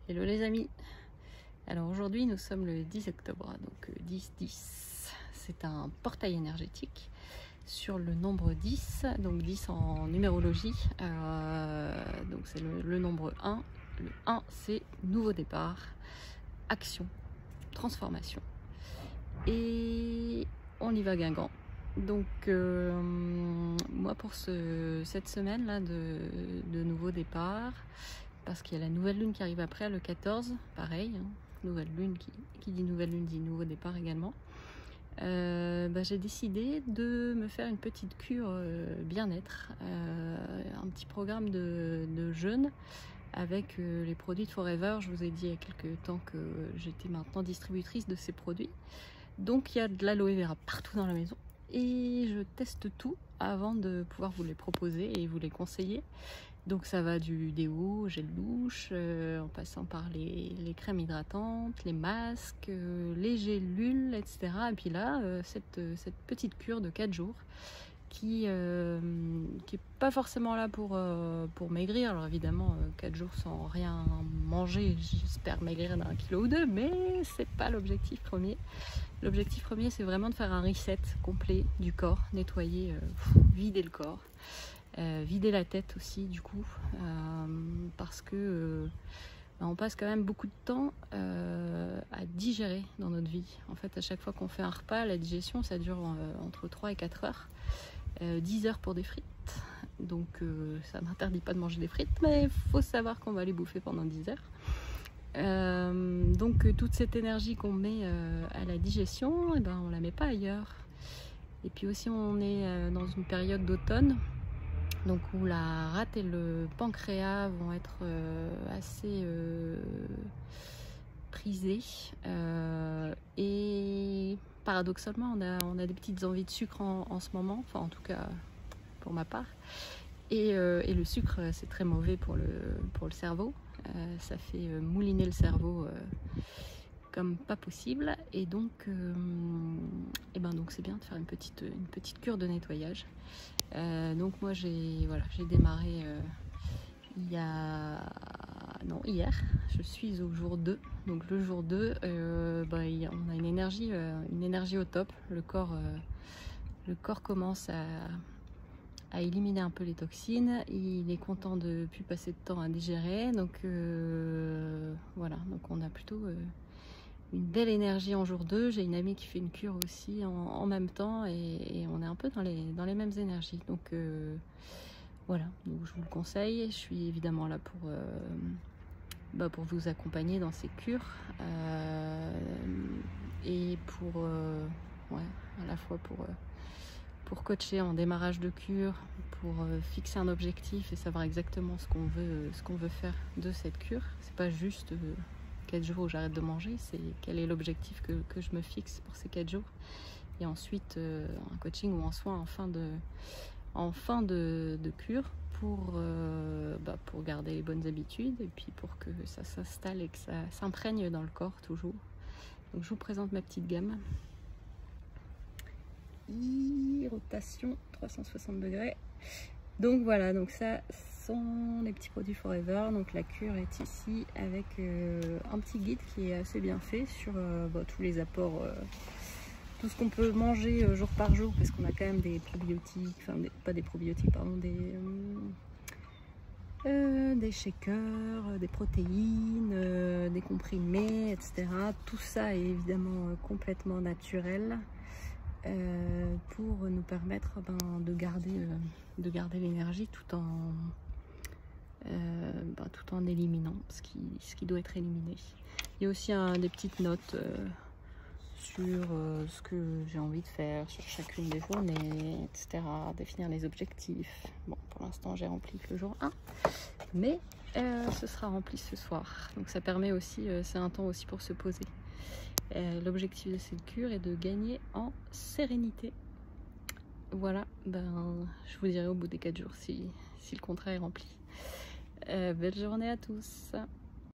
Hello les amis. Alors aujourd'hui nous sommes le 10 octobre, donc 10-10. C'est un portail énergétique sur le nombre 10, donc 10 en numérologie. Donc c'est le nombre 1. Le 1 c'est nouveau départ, action, transformation. Et on y va Guingamp. Donc moi pour cette semaine là de nouveau départ, parce qu'il y a la nouvelle lune qui arrive après, le 14, pareil, hein, nouvelle lune, qui dit nouvelle lune dit nouveau départ également. J'ai décidé de me faire une petite cure bien-être, un petit programme de jeûne avec les produits de Forever. Je vous ai dit il y a quelques temps que j'étais maintenant distributrice de ces produits. Donc il y a de l'aloe vera partout dans la maison et je teste tout avant de pouvoir vous les proposer et vous les conseiller. Donc ça va du déo, gel douche, en passant par les crèmes hydratantes, les masques, les gélules, etc. Et puis là, cette petite cure de 4 jours qui est pas forcément là pour maigrir. Alors évidemment, 4 jours sans rien manger, j'espère maigrir d'un kilo ou deux, mais c'est pas l'objectif premier. L'objectif premier, c'est vraiment de faire un reset complet du corps, nettoyer, vider le corps. Vider la tête aussi du coup, parce que on passe quand même beaucoup de temps à digérer dans notre vie. En fait, à chaque fois qu'on fait un repas, la digestion ça dure entre 3 et 4 heures, 10 heures pour des frites. Donc ça n'interdit pas de manger des frites, mais il faut savoir qu'on va les bouffer pendant 10 heures. Donc toute cette énergie qu'on met à la digestion, on la met pas ailleurs. Et puis aussi on est dans une période d'automne, donc où la rate et le pancréas vont être assez prisés, et paradoxalement on a des petites envies de sucre en ce moment, enfin en tout cas pour ma part, et le sucre c'est très mauvais pour le cerveau, ça fait mouliner le cerveau comme pas possible, et donc donc c'est bien de faire une petite cure de nettoyage. Donc moi j'ai démarré hier, je suis au jour 2. Donc le jour 2, on a une énergie au top. Le corps commence à éliminer un peu les toxines. Il est content de ne plus passer de temps à digérer. Donc voilà, donc on a plutôt une belle énergie en jour 2. J'ai une amie qui fait une cure aussi en même temps, et on est un peu dans les mêmes énergies. Donc voilà, donc je vous le conseille. Je suis évidemment là pour vous accompagner dans ces cures, et à la fois pour coacher en démarrage de cure, pour fixer un objectif et savoir exactement ce qu'on veut faire de cette cure. C'est pas juste 4 jours où j'arrête de manger, c'est quel est l'objectif que je me fixe pour ces 4 jours. Et ensuite un coaching ou un soin en fin de cure pour garder les bonnes habitudes, et puis pour que ça s'installe et que ça s'imprègne dans le corps toujours. Donc je vous présente ma petite gamme. Rotation 360 degrés. Donc voilà, donc ça sont les petits produits Forever. Donc la cure est ici avec un petit guide qui est assez bien fait sur tous les apports, tout ce qu'on peut manger jour par jour, parce qu'on a quand même des probiotiques, enfin pas des probiotiques, pardon, des shakers, des protéines, des comprimés, etc. Tout ça est évidemment complètement naturel, pour nous permettre de garder l'énergie tout en éliminant ce qui doit être éliminé. Il y a aussi des petites notes sur ce que j'ai envie de faire sur chacune des journées, etc. Définir les objectifs. Bon, pour l'instant j'ai rempli que le jour 1, mais ce sera rempli ce soir. Donc ça permet aussi, c'est un temps aussi pour se poser. L'objectif de cette cure est de gagner en sérénité. Voilà, je vous dirai au bout des 4 jours si le contrat est rempli. Belle journée à tous.